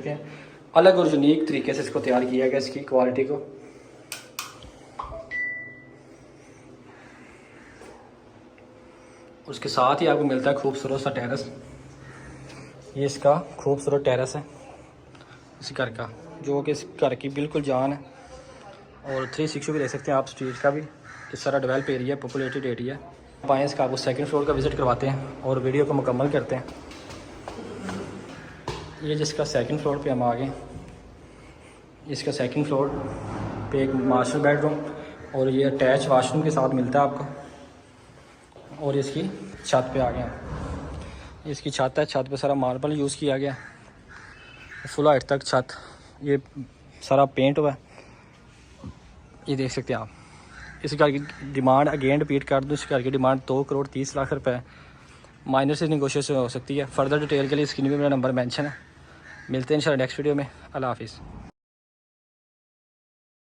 सकते हैं। अलग और यूनिक तरीके से इसको तैयार किया गया, इसकी क्वालिटी को। उसके साथ ही आपको मिलता है खूबसूरत सा टेरेस। ये इसका खूबसूरत टेरेस है इस घर का, जो कि इस घर की बिल्कुल जान है। और 360 भी ले सकते हैं आप स्ट्रीट का भी। ये सारा डेवलप एरिया, पॉपुलेटेड एरिया। आप आए, इसका आपको सेकंड फ्लोर का विज़िट करवाते हैं और वीडियो को मुकम्मल करते हैं। ये जिसका सेकंड फ्लोर पे हम आ गए। इसका सेकंड फ्लोर पे एक मास्टर बेडरूम और ये अटैच वाशरूम के साथ मिलता है आपको। और इसकी छत पे आ गए हैं। इसकी छत है, छत पे सारा मार्बल यूज़ किया गया, फुल हाइट तक छत। ये सारा पेंट हुआ है, ये देख सकते हैं आप। इस घर की डिमांड अगेन रिपीट कर दूँ, इस घर की डिमांड 2,30,00,000 रुपये है। माइनर से नेगोशिएशन हो सकती है। फर्दर डिटेल के लिए स्क्रीन पे मेरा नंबर मेंशन है। मिलते हैं इंशाल्लाह नेक्स्ट वीडियो में। अल्लाह हाफिज़।